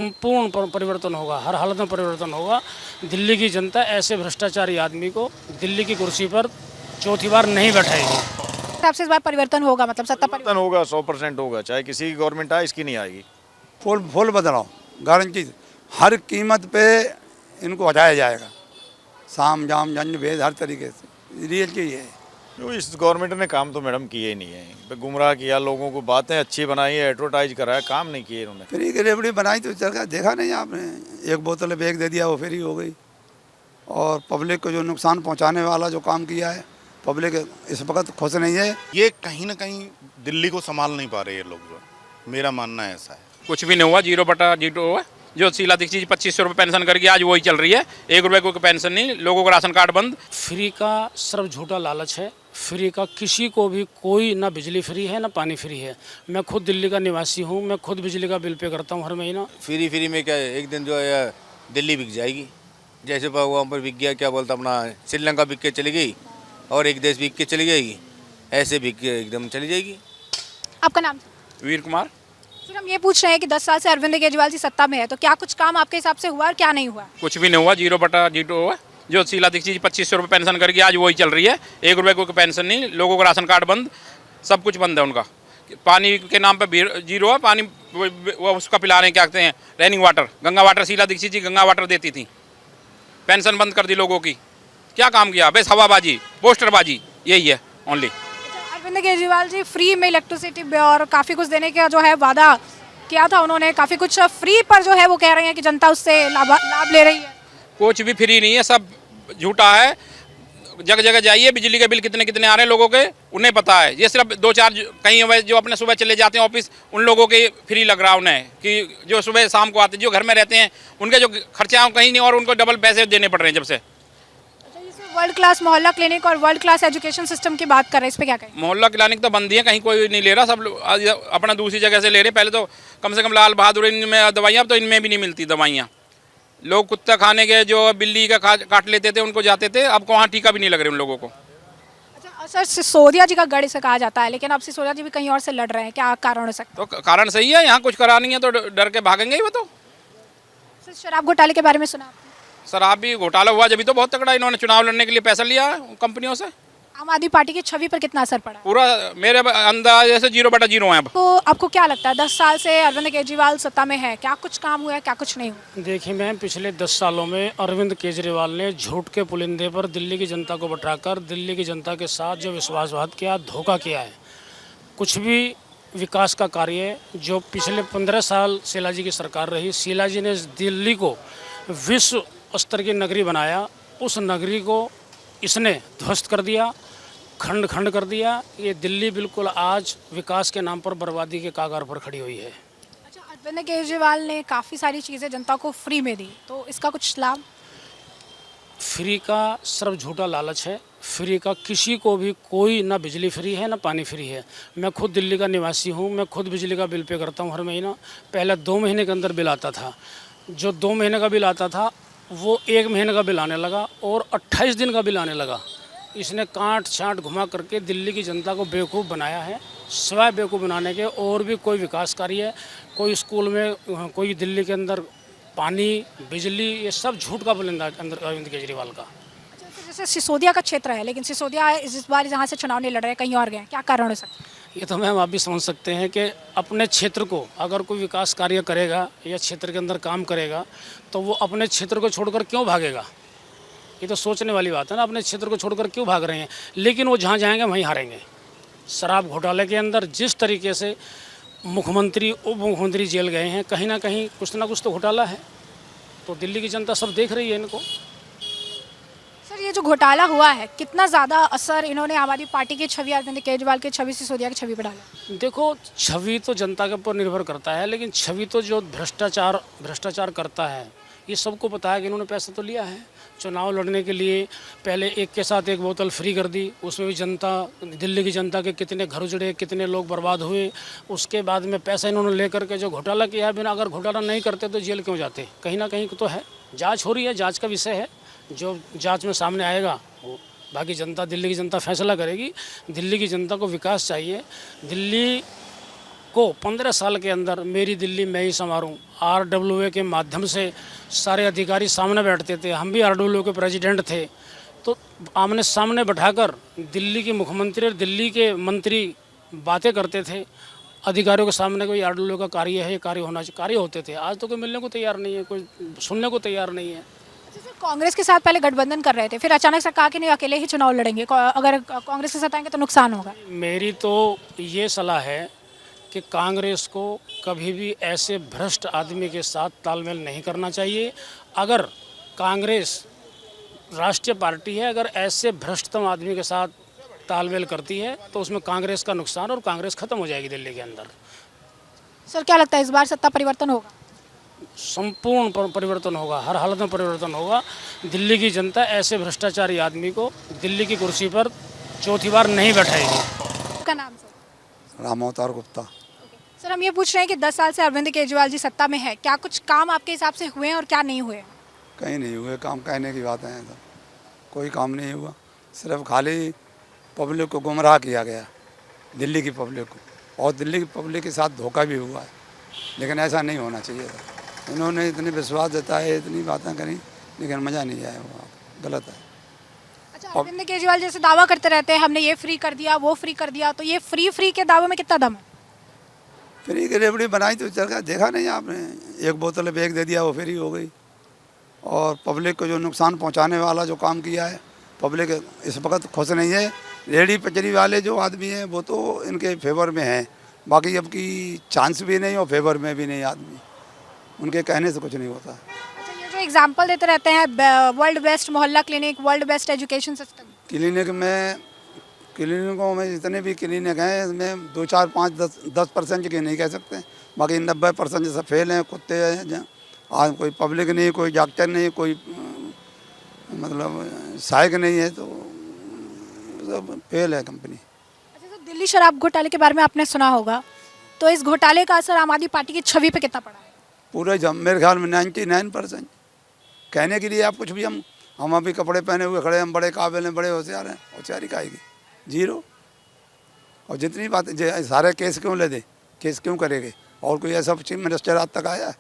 परिवर्तन होगा, हर हालत में परिवर्तन होगा। दिल्ली की जनता ऐसे भ्रष्टाचारी आदमी को दिल्ली की कुर्सी पर चौथी बार नहीं बैठाएगी। आपसे इस बार परिवर्तन होगा, मतलब सत्ता परिवर्तन होगा, 100% होगा, चाहे किसी की गवर्नमेंट आए, इसकी नहीं आएगी। फुल फुल बदलाव गारंटी, हर कीमत पे इनको हटाया जाएगा। साम जाम जंज भेद हर तरीके से रियल की है। जो इस गवर्नमेंट ने काम तो मैडम किए ही नहीं है, गुमराह किया लोगों को, बातें अच्छी बनाई है, एडवर्टाइज कराया, काम नहीं किए इन्होंने। फ्री की रेवड़ी बनाई तो चल देखा नहीं आपने, एक बोतल बैग दे दिया वो फ्री हो गई। और पब्लिक को जो नुकसान पहुंचाने वाला जो काम किया है, पब्लिक इस वक्त खुश नहीं है। ये कहीं ना कहीं दिल्ली को संभाल नहीं पा रहे ये लोग, जो मेरा मानना है ऐसा है। कुछ भी नहीं हुआ, 0/0 हुआ। जो शीला दीक्षित 2500 रुपये पेंशन करके आज वही चल रही है, 1 रुपये को पेंशन नहीं, लोगों का राशन कार्ड बंद। फ्री का सिर्फ झूठा लालच है। फ्री का किसी को भी कोई ना बिजली फ्री है ना पानी फ्री है। मैं खुद दिल्ली का निवासी हूँ, मैं खुद बिजली का बिल पे करता हूँ हर महीना। फ्री में क्या है, एक दिन जो है दिल्ली बिक जाएगी, जैसे वहाँ पर बिक गया, क्या बोलता अपना श्रीलंका बिक के चली गई और एक देश बिक के चली जाएगी, ऐसे बिक के एकदम चली जाएगी। आपका नाम? वीर कुमार। सर, हम ये पूछ रहे हैं कि 10 साल से अरविंद केजरीवाल जी सत्ता में है, तो क्या कुछ काम आपके हिसाब से हुआ और क्या नहीं हुआ? कुछ भी नहीं हुआ, 0/0 हुआ। जो शीला दीक्षित 2500 रुपये पेंशन करके आज वही चल रही है, 1 रुपये को पेंशन नहीं, लोगों का राशन कार्ड बंद, सब कुछ बंद है उनका। पानी के नाम पे 0 है, पानी वो उसका पिला रहे हैं, क्या कहते हैं, raining water, Ganga water. Sheila Dikshit ji Ganga water देती थी, पेंशन बंद कर दी लोगों की। क्या काम किया? बस हवाबाजी, पोस्टरबाजी, यही है ओनली। अरविंद केजरीवाल जी फ्री में इलेक्ट्रिसिटी और काफ़ी कुछ देने का जो है वादा किया था उन्होंने, काफ़ी कुछ फ्री पर जो है वो कह रहे हैं कि जनता उससे लाभ ले रही है। कुछ भी फ्री नहीं है, सब झूठा है। जगह जगह जाइए, बिजली के बिल कितने कितने आ रहे हैं लोगों के, उन्हें पता है। ये सिर्फ 2-4 कहीं जो अपने सुबह चले जाते हैं ऑफिस, उन लोगों के फ्री लग रहा है उन्हें, कि जो सुबह शाम को आते हैं, जो घर में रहते हैं, उनके जो खर्चा कहीं नहीं और उनको डबल पैसे देने पड़ रहे हैं जब से। वर्ल्ड क्लास मोहल्ला क्लिनिक और वर्ल्ड क्लास एजुकेशन सिस्टम की बात कर रहे हैं, इस पे क्या कहें? मोहल्ला क्लिनिक तो बंद ही है, कहीं कोई नहीं ले रहा, सब अपना दूसरी जगह से ले रहे। पहले तो कम से कम लाल बहादुर इनमें दवाइयाँ, अब तो इनमें भी नहीं मिलती दवाइयाँ। लोग कुत्ता खाने के जो बिल्ली का काट लेते थे उनको जाते थे, अब को वहाँ टीका भी नहीं लग रहे उन लोगों को। अच्छा सर, सिसोदिया जी का गढ़ इसे कहा जाता है, लेकिन अब सिसोदिया जी भी कहीं और से लड़ रहे हैं, क्या कारण हो सकता है? तो कारण सही है, यहाँ कुछ करा नहीं है तो डर के भागेंगे ही वो तो। सर, शराब घोटाले के बारे में सुना आपने? शराब भी घोटाला हुआ, जब तो बहुत तगड़ा इन्होंने चुनाव लड़ने के लिए पैसा लिया कंपनियों से। आम आदमी पार्टी की छवि पर कितना असर पड़ा? पूरा मेरे अंदाजे से 0/0 है अब। तो आपको क्या लगता है 10 साल से अरविंद केजरीवाल सत्ता में है, क्या कुछ काम हुआ है, क्या कुछ नहीं हुआ? देखिए मैम, पिछले 10 सालों में अरविंद केजरीवाल ने झूठ के पुलिंदे पर दिल्ली की जनता को बटाकर दिल्ली की जनता के साथ जो विश्वासघात किया, धोखा किया है। कुछ भी विकास का कार्य जो पिछले 15 साल शीला जी की सरकार रही, शीला जी ने दिल्ली को विश्व स्तर की नगरी बनाया, उस नगरी को इसने ध्वस्त कर दिया, खंड खंड कर दिया। ये दिल्ली बिल्कुल आज विकास के नाम पर बर्बादी के कागार पर खड़ी हुई है। अच्छा, अरविंद केजरीवाल ने काफ़ी सारी चीज़ें जनता को फ्री में दी, तो इसका कुछ लाभ? फ्री का सिर्फ झूठा लालच है। फ्री का किसी को भी कोई ना बिजली फ्री है ना पानी फ्री है। मैं खुद दिल्ली का निवासी हूँ, मैं खुद बिजली का बिल पे करता हूँ हर महीना। पहले 2 महीने के अंदर बिल आता था, जो 2 महीने का बिल आता था वो 1 महीने का बिल आने लगा और 28 दिन का बिल आने लगा। इसने काट छांट घुमा करके दिल्ली की जनता को बेवकूफ़ बनाया है। सिवाय बेवकूफ़ बनाने के और भी कोई विकास कार्य, कोई स्कूल में, कोई दिल्ली के अंदर पानी, बिजली, ये सब झूठ का बुलंदा अंदर अरविंद केजरीवाल का। अच्छा, जैसे सिसोदिया का क्षेत्र है, लेकिन सिसोदिया इस बार जहाँ से चुनाव नहीं लड़ रहे, कहीं और गए, क्या कारण हो सकता है? ये तो मैम आप भी समझ सकते हैं कि अपने क्षेत्र को अगर कोई विकास कार्य करेगा या क्षेत्र के अंदर काम करेगा तो वो अपने क्षेत्र को छोड़कर क्यों भागेगा? ये तो सोचने वाली बात है ना, अपने क्षेत्र को छोड़कर क्यों भाग रहे हैं। लेकिन वो जहाँ जाएंगे वहीं हारेंगे। शराब घोटाले के अंदर जिस तरीके से मुख्यमंत्री, उप मुख्यमंत्री जेल गए हैं, कहीं ना कहीं कुछ ना कुछ तो घोटाला है। तो दिल्ली की जनता सब देख रही है इनको। सर, ये जो घोटाला हुआ है, कितना ज़्यादा असर इन्होंने आम आदमी पार्टी की छवि, अरविंद केजरीवाल की छवि, सिसोदिया की छवि पर डाला? देखो, छवि तो जनता के ऊपर निर्भर करता है, लेकिन छवि तो जो भ्रष्टाचार करता है, ये सबको पता है कि इन्होंने पैसा तो लिया है। चुनाव लड़ने के लिए पहले एक के साथ एक बोतल फ्री कर दी, उसमें भी जनता, दिल्ली की जनता के कितने घर उजड़े, कितने लोग बर्बाद हुए। उसके बाद में पैसा इन्होंने लेकर के जो घोटाला किया है, बिना अगर घोटाला नहीं करते तो जेल क्यों जाते? कहीं ना कहीं तो है, जांच हो रही है, जांच का विषय है, जो जांच में सामने आएगा वो बाकी जनता, दिल्ली की जनता फैसला करेगी। दिल्ली की जनता को विकास चाहिए। दिल्ली को 15 साल के अंदर मेरी दिल्ली मैं ही संवारूं, RWA के माध्यम से सारे अधिकारी सामने बैठते थे, हम भी RWA के प्रेसिडेंट थे, तो आमने सामने बैठाकर दिल्ली के मुख्यमंत्री और दिल्ली के मंत्री बातें करते थे, अधिकारियों के सामने कोई RWA का कार्य है, कार्य होना चाहिए, कार्य होते थे। आज तो कोई मिलने को तैयार नहीं है, कोई सुनने को तैयार नहीं है। अच्छा सर, कांग्रेस के साथ पहले गठबंधन कर रहे थे, फिर अचानक से कहा कि नहीं अकेले ही चुनाव लड़ेंगे, अगर कांग्रेस के साथ आएंगे तो नुकसान होगा। मेरी तो ये सलाह है कि कांग्रेस को कभी भी ऐसे भ्रष्ट आदमी के साथ तालमेल नहीं करना चाहिए। अगर कांग्रेस राष्ट्रीय पार्टी है, अगर ऐसे भ्रष्टतम आदमी के साथ तालमेल करती है तो उसमें कांग्रेस का नुकसान और कांग्रेस खत्म हो जाएगी दिल्ली के अंदर। सर क्या लगता है इस बार सत्ता परिवर्तन होगा? संपूर्ण परिवर्तन होगा, हर हालत में परिवर्तन होगा। दिल्ली की जनता ऐसे भ्रष्टाचारी आदमी को दिल्ली की कुर्सी पर चौथी बार नहीं बैठाएगी। आपका नाम सर? राम अवतार गुप्ता। सर हम ये पूछ रहे हैं कि 10 साल से अरविंद केजरीवाल जी सत्ता में है, क्या कुछ काम आपके हिसाब से हुए हैं और क्या नहीं हुए? कहीं नहीं हुए काम, कहने की बातें हैं तो कोई काम नहीं हुआ, सिर्फ खाली पब्लिक को गुमराह किया गया, दिल्ली की पब्लिक को, और दिल्ली की पब्लिक के साथ धोखा भी हुआ है, लेकिन ऐसा नहीं होना चाहिए था। इन्होंने इतनी विश्वास जताए, इतनी बातें करी, लेकिन मज़ा नहीं आया, वो गलत है। अच्छा, अरविंद केजरीवाल जैसे दावा करते रहते हैं हमने ये फ्री कर दिया, वो फ्री कर दिया, तो ये फ्री के दावे में कितना दम है? फ्री की रेवड़ी बनाई तो चल गया, देखा नहीं आपने, एक बोतल बेग दे दिया वो फ्री हो गई। और पब्लिक को जो नुकसान पहुंचाने वाला जो काम किया है, पब्लिक इस वक्त खुश नहीं है। रेहड़ी पचड़ी वाले जो आदमी हैं वो तो इनके फेवर में हैं, बाकी अब की चांस भी नहीं और फेवर में भी नहीं आदमी, उनके कहने से कुछ नहीं होता। अच्छा, ये जो एग्जाम्पल देते रहते हैं world best Mohalla clinic, world best education system, क्लिनिकों में जितने भी क्लिनिक हैं इसमें 2, 4, 5, 10% के नहीं कह सकते, बाकी 90% जैसे फेल हैं, कुत्ते हैं जहाँ। आज कोई पब्लिक नहीं, कोई डॉक्टर नहीं, कोई मतलब सहायक नहीं है, तो सब फेल है कंपनी। अच्छा सर, दिल्ली शराब घोटाले के बारे में आपने सुना होगा, तो इस घोटाले का असर आम आदमी पार्टी की छवि पे कितना पड़ा है? पूरे मेरे ख्याल में 99%। कहने के लिए आप कुछ भी, हम अभी कपड़े पहने हुए खड़े, हम बड़े काबिल हैं, बड़े होशियार हैं, होशियारी का आएगी 0। और जितनी बातें सारे केस क्यों ले दे, केस क्यों करेंगे, और कोई ऐसा चीफ मिनिस्टर आज तक आया है?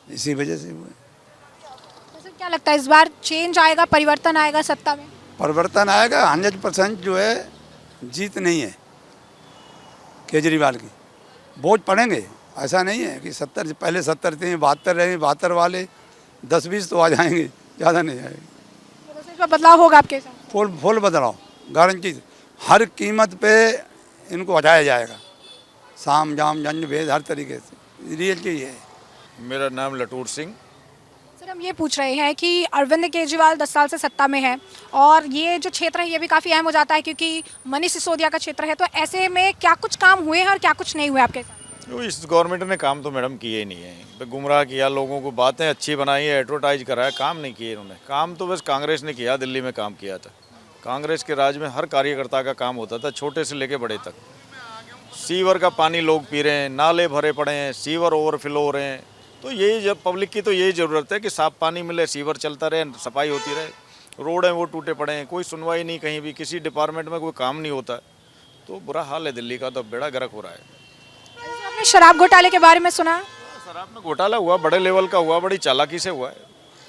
इसी वजह से हुए। तो सर क्या लगता है इस बार चेंज आएगा, परिवर्तन आएगा सत्ता में? परिवर्तन आएगा, 100% जो है जीत नहीं है केजरीवाल की, वोट पड़ेंगे, ऐसा नहीं है कि 70 पहले 70 थे, 72 रहे, 72 वाले 10-20 तो आ जाएंगे, ज़्यादा नहीं आएंगे। तो इस पर बदलाव होगा आपके साथ? फुल बदलाव गारंटी, हर कीमत पे इनको हटाया जाएगा, साम जाम जंज भेद हर तरीके से, रियलिटी ये है। मेरा नाम लटूर सिंह। सर हम ये पूछ रहे हैं कि अरविंद केजरीवाल 10 साल से सत्ता में है और ये जो क्षेत्र है ये भी काफ़ी अहम हो जाता है क्योंकि मनीष सिसोदिया का क्षेत्र है, तो ऐसे में क्या कुछ काम हुए हैं और क्या कुछ नहीं हुए आपके साथ? जो इस गवर्नमेंट ने काम तो मैडम किए ही नहीं है, गुमराह किया लोगों को, बातें अच्छी बनाई है, एडवर्टाइज कराया, काम नहीं किए इन्होंने। काम तो बस कांग्रेस ने किया, दिल्ली में काम किया था। कांग्रेस के राज में हर कार्यकर्ता का काम होता था, छोटे से लेके बड़े तक। सीवर का पानी लोग पी रहे हैं, नाले भरे पड़े हैं, सीवर ओवरफ्लो हो रहे हैं, तो यही जब पब्लिक की तो यही ज़रूरत है कि साफ़ पानी मिले, सीवर चलता रहे, सफाई होती रहे। रोड हैं वो टूटे पड़े हैं, कोई सुनवाई नहीं, कहीं भी किसी डिपार्टमेंट में कोई काम नहीं होता, तो बुरा हाल है दिल्ली का, तो बेड़ा गर्क हो रहा है। आपने शराब घोटाले के बारे में सुना? शराब में घोटाला हुआ, बड़े लेवल का हुआ, बड़ी चालाकी से हुआ है,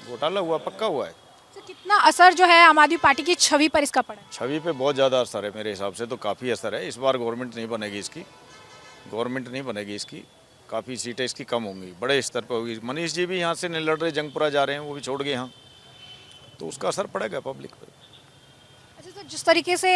घोटाला हुआ, पक्का हुआ है। तो कितना असर जो है आम आदमी पार्टी की छवि पर इसका पड़ा है? छवि पे बहुत ज़्यादा असर है, मेरे हिसाब से तो काफ़ी असर है। इस बार गवर्नमेंट नहीं बनेगी इसकी, गवर्नमेंट नहीं बनेगी इसकी, काफ़ी सीटें इसकी कम होंगी, बड़े स्तर पर होगी। मनीष जी भी यहाँ से नहीं लड़ रहे, जंगपुरा जा रहे हैं, वो भी छोड़ गए यहाँ, तो उसका असर पड़ेगा पब्लिक पर। अच्छा, तो जिस तरीके से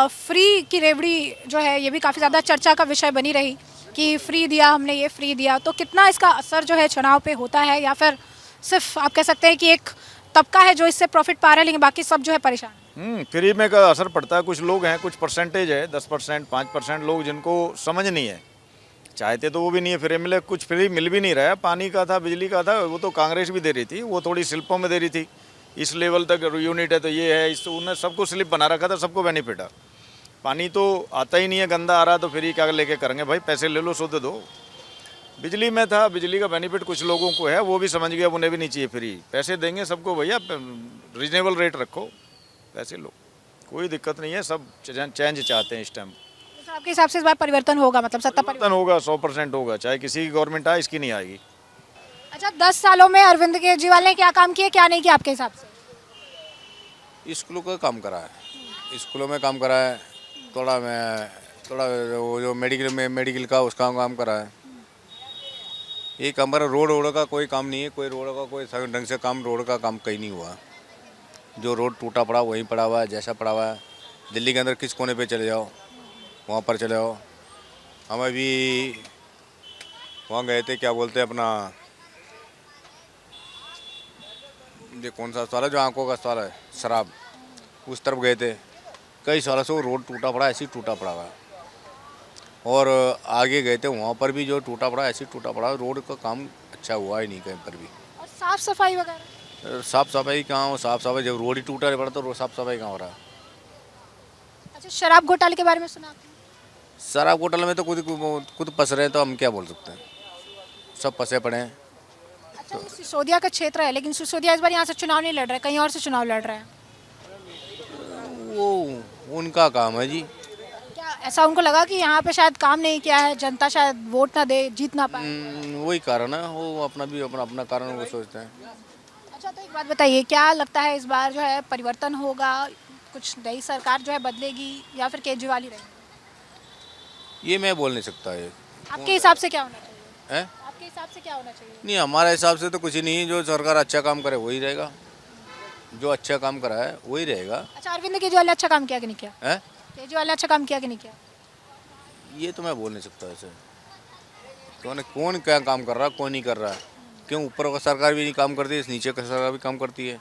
फ्री की रेवड़ी जो है ये भी काफ़ी ज़्यादा चर्चा का विषय बनी रही कि फ्री दिया हमने, ये फ्री दिया, तो कितना इसका असर जो है चुनाव पे होता है, या फिर सिर्फ आप कह सकते हैं कि एक तबका है जो इससे प्रॉफिट पा रहा है लेकिन बाकी सब जो है परेशान? फ्री में का असर पड़ता है, कुछ लोग हैं, कुछ परसेंटेज है, 10%, 5% लोग जिनको समझ नहीं है, चाहते तो वो भी नहीं है फ्री मिले, कुछ फ्री मिल भी नहीं रहा है। पानी का था, बिजली का था, वो तो कांग्रेस भी दे रही थी, वो थोड़ी स्लिपों में दे रही थी, इस लेवल तक यूनिट है तो ये है, इस उन्होंने सबको स्लिप बना रखा था, सबको बेनिफिट है। पानी तो आता ही नहीं है, गंदा आ रहा, तो फ्री क्या लेके करेंगे भाई, पैसे ले लो, शुद्ध दो। बिजली में था, बिजली का बेनिफिट कुछ लोगों को है, वो भी समझ गया, उन्हें भी नहीं चाहिए फ्री, पैसे देंगे सबको भैया, रीजनेबल रेट रखो, पैसे लो, कोई दिक्कत नहीं है, सब चेंज चाहते हैं इस टाइम। अच्छा, आपके हिसाब से इस बार परिवर्तन होगा, मतलब सत्ता परिवर्तन? परिवर्तन होगा, 100% होगा, चाहे किसी की गवर्नमेंट आए, इसकी नहीं आएगी। अच्छा, 10 सालों में अरविंद केजरीवाल ने क्या काम किया, क्या नहीं किया आपके हिसाब से? स्कूलों का काम करा है, स्कूलों में काम करा है, थोड़ा वो जो मेडिकल का उसका काम करा है। ये काम करा, रोड का कोई काम नहीं है, कोई रोड का कोई ढंग से काम, रोड का काम कहीं नहीं हुआ। जो रोड टूटा पड़ा वहीं पड़ा हुआ है, जैसा पड़ा हुआ है। दिल्ली के अंदर किस कोने पे चले जाओ, वहाँ पर चले जाओ। हम अभी वहाँ गए थे, क्या बोलते हैं अपना, ये कौन सा अस्पताल है जो आंखों का अस्पताल है, शराब, उस तरफ गए थे। कई सालों से वो रोड टूटा पड़ा ऐसे ही टूटा पड़ा हुआ है। और आगे गए थे, वहाँ पर भी जो टूटा पड़ा ऐसे ही टूटा पड़ा, रोड का काम अच्छा हुआ ही नहीं कहीं पर भी। और साफ सफाई वगैरह? साफ सफाई कहाँ हो, साफ सफाई जब रोड ही टूटा पड़ा तो साफ सफाई कहाँ हो रहा है। अच्छा, शराब घोटाले के बारे में सुना आपने? शराब घोटाले में तो खुद फंस रहे हैं, तो हम क्या बोल सकते हैं, सब फंसे पड़े हैं। अच्छा, ये सिसोदिया का क्षेत्र है, लेकिन सिसोदिया इस बार यहाँ से चुनाव नहीं लड़ रहे, कहीं और से चुनाव लड़ रहे हैं। वो उनका काम है जी। क्या ऐसा उनको लगा कि यहाँ पे शायद काम नहीं किया है, जनता शायद वोट ना दे, जीत ना पाए? वही कारण है, वो अपना कारण वो सोचते हैं। अच्छा, तो एक बात बताइए, क्या लगता है इस बार जो है परिवर्तन होगा, कुछ नई सरकार जो है बदलेगी, या फिर केजरीवाल ही रहेंगे? ये मैं बोल नहीं सकता है। आपके हिसाब से क्या होना चाहिए? है आपके हिसाब से क्या होना चाहिए? नहीं, हमारे हिसाब से तो कुछ ही नहीं, जो सरकार अच्छा काम करे वही रहेगा, जो अच्छा काम करा है वही रहेगा। अच्छा, अरविंद केजरीवाल ने अच्छा काम किया कि नहीं किया? है केजरीवाल ने अच्छा काम किया कि नहीं किया? ये तो मैं बोल नहीं सकता ऐसे, कौन क्या काम कर रहा है, कौन नहीं कर रहा है। क्यों ऊपर का सरकार भी नहीं काम करती है, नीचे का सरकार भी काम करती है।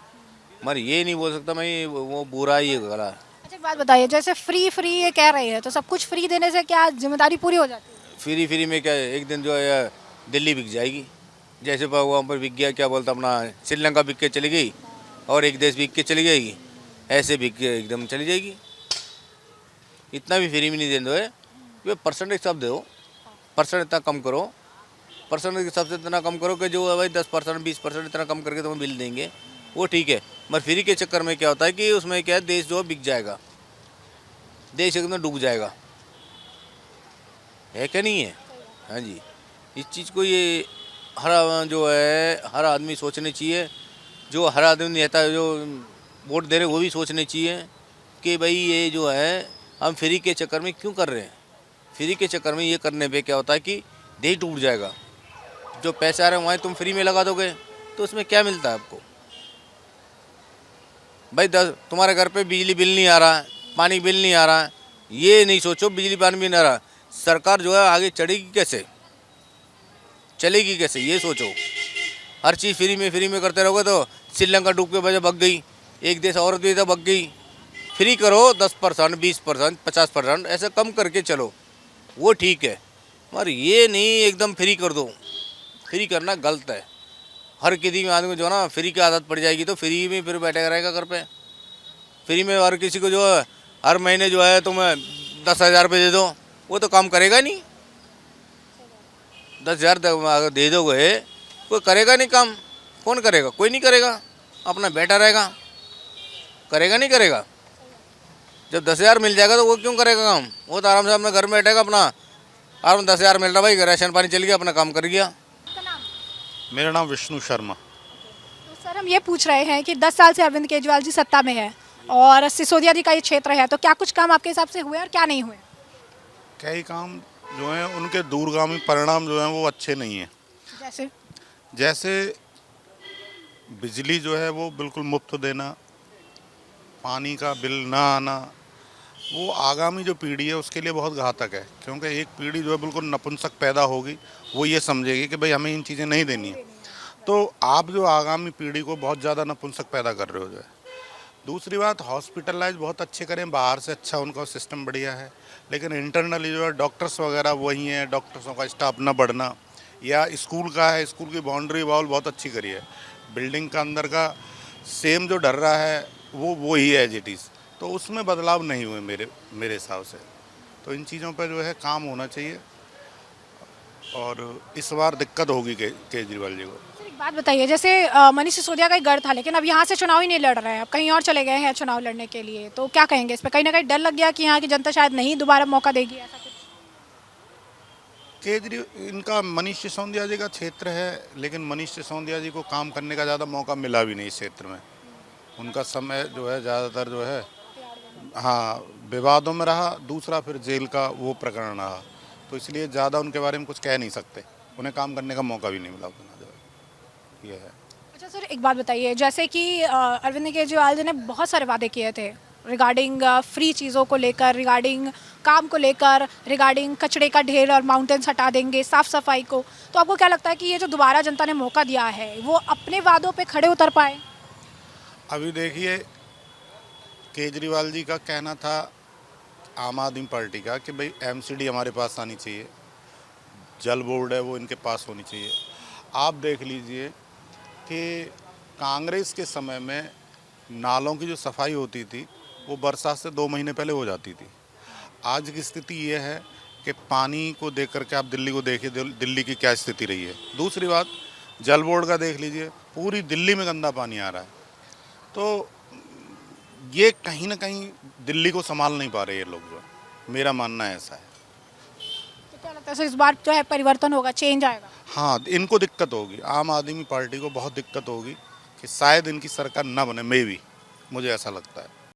मगर ये नहीं बोल सकता मैं वो बुरा ही है गला। अच्छा, एक बात बताइए, जैसे फ्री ये कह रही है, तो सब कुछ फ्री देने से क्या जिम्मेदारी पूरी हो जाती है? फ्री में क्या है, एक दिन जो है दिल्ली बिक जाएगी, जैसे वहाँ पर बिक गया, क्या बोलता अपना श्रीलंका बिक के चली गई, और एक देश बिक के चली जाएगी, ऐसे बिक के एकदम चली जाएगी। इतना भी फ्री में नहीं देने दो है, वे परसेंटेज सब दो, परसेंट इतना कम करो, परसेंटेज के हिसाब से इतना कम करो कि जो है भाई 10% 20% इतना कम करके तुम्हें बिल देंगे, वो ठीक है। मगर फ्री के चक्कर में क्या होता है कि उसमें क्या है, देश जो बिक जाएगा, देश एकदम डूब जाएगा, है क्या नहीं है? हाँ जी, इस चीज़ को ये हर आदमी सोचने चाहिए, जो हर आदमी नेता जो वोट दे रहे वो भी सोचने चाहिए कि भाई ये जो है हम फ्री के चक्कर में क्यों कर रहे हैं। फ्री के चक्कर में ये करने पे क्या होता है कि देश टूट जाएगा। जो पैसे आ रहे हैं वहाँ तुम फ्री में लगा दोगे तो उसमें क्या मिलता है आपको? भाई तुम्हारे घर पे बिजली बिल नहीं आ रहा है, पानी बिल नहीं आ रहा है, ये नहीं सोचो बिजली पानी भी नहीं आ रहा, सरकार जो है आगे चढ़ेगी कैसे, चलेगी कैसे, ये सोचो। हर चीज़ फ्री में करते रहोगे तो श्रीलंका डूब के वजह भग गई, एक देश और भी तो भग गई। फ्री करो 10%, 20%, 50%, ऐसे कम करके चलो, वो ठीक है। मगर ये नहीं एकदम फ्री कर दो, फ्री करना गलत है। हर किसी आदमी जो है ना फ्री की आदत पड़ जाएगी तो फ्री में फिर बैठे रहेगा घर पे। फ्री में हर किसी को जो है हर महीने जो है तुम्हें 10,000 रुपये दे दो, वो तो काम करेगा नहीं। 10,000 दे दोगे, कोई करेगा नहीं काम, कौन करेगा? कोई नहीं करेगा, अपना बैठा रहेगा, करेगा नहीं करेगा। जब 10,000 मिल जाएगा तो वो क्यों करेगा काम? वो तो आराम से अपने घर में बैठेगा, अपना आराम 10,000 मिल रहा भाई, राशन पानी चल गया, अपना काम कर गया। मेरा नाम विष्णु शर्मा। तो सर, हम ये पूछ रहे हैं कि 10 साल से अरविंद केजरीवाल जी सत्ता में है और सिसोदिया जी का ये क्षेत्र है, तो क्या कुछ काम आपके हिसाब से हुए और क्या नहीं हुए? कई काम जो हैं उनके दूरगामी परिणाम जो हैं वो अच्छे नहीं हैं। जैसे बिजली जो है वो बिल्कुल मुफ्त देना, पानी का बिल ना आना, वो आगामी जो पीढ़ी है उसके लिए बहुत घातक है। क्योंकि एक पीढ़ी जो है बिल्कुल नपुंसक पैदा होगी, वो ये समझेगी कि भाई हमें इन चीज़ें नहीं देनी है। तो आप जो आगामी पीढ़ी को बहुत ज़्यादा नपुंसक पैदा कर रहे हो जो है। दूसरी बात, हॉस्पिटलाइज बहुत अच्छे करें, बाहर से अच्छा उनका सिस्टम बढ़िया है, लेकिन इंटरनली जो है डॉक्टर्स वगैरह वही हैं, डॉक्टर्सों का स्टाफ न बढ़ना, या स्कूल का है, स्कूल की बाउंड्री वॉल बहुत अच्छी करी है, बिल्डिंग का अंदर का सेम जो डर रहा है वो ही है एज इट इज़, तो उसमें बदलाव नहीं हुए मेरे हिसाब से। तो इन चीज़ों पर जो है काम होना चाहिए और इस बार दिक्कत होगी केजरीवाल जी को। एक बात बताइए, जैसे मनीष सिसोदिया का एक गढ़ था, लेकिन अब यहाँ से चुनाव ही नहीं लड़ रहे हैं, अब कहीं और चले गए हैं चुनाव लड़ने के लिए, तो क्या कहेंगे इस पर? कहीं ना कहीं डर लग गया कि यहाँ की जनता शायद नहीं दोबारा मौका देगी, ऐसा कुछ? केजरीवाल इनका मनीष सिसोदिया जी का क्षेत्र है, लेकिन मनीष सिसोदिया जी को काम करने का ज़्यादा मौका मिला भी नहीं इस क्षेत्र में। उनका समय जो है ज़्यादातर जो है हाँ विवादों में रहा, दूसरा फिर जेल का वो प्रकरण रहा, तो इसलिए ज़्यादा उनके बारे में कुछ कह नहीं सकते। उन्हें काम करने का मौका भी नहीं मिला उतना जो है, ये है। अच्छा सर, एक बात बताइए, जैसे कि अरविंद केजरीवाल जी ने बहुत सारे वादे किए थे रिगार्डिंग फ्री चीज़ों को लेकर, रिगार्डिंग काम को लेकर, रिगार्डिंग कचरे का ढेर और माउंटेन्स हटा देंगे, साफ सफाई को, तो आपको क्या लगता है कि ये जो दोबारा जनता ने मौका दिया है वो अपने वादों पे खड़े उतर पाए? अभी देखिए, केजरीवाल जी का कहना था आम आदमी पार्टी का कि भाई एमसीडी हमारे पास आनी चाहिए, जल बोर्ड है वो इनके पास होनी चाहिए। आप देख लीजिए कि कांग्रेस के समय में नालों की जो सफाई होती थी वो बरसात से 2 महीने पहले हो जाती थी। आज की स्थिति ये है कि पानी को देख करके आप दिल्ली को देखिए, दिल्ली की क्या स्थिति रही है। दूसरी बात, जल बोर्ड का देख लीजिए, पूरी दिल्ली में गंदा पानी आ रहा है। तो ये कहीं ना कहीं दिल्ली को संभाल नहीं पा रहे ये लोग, जो मेरा मानना है ऐसा है। तो क्या लगता है सर, इस बार जो है परिवर्तन होगा, चेंज आएगा? हाँ, इनको दिक्कत होगी, आम आदमी पार्टी को बहुत दिक्कत होगी कि शायद इनकी सरकार ना बने, मे भी, मुझे ऐसा लगता है।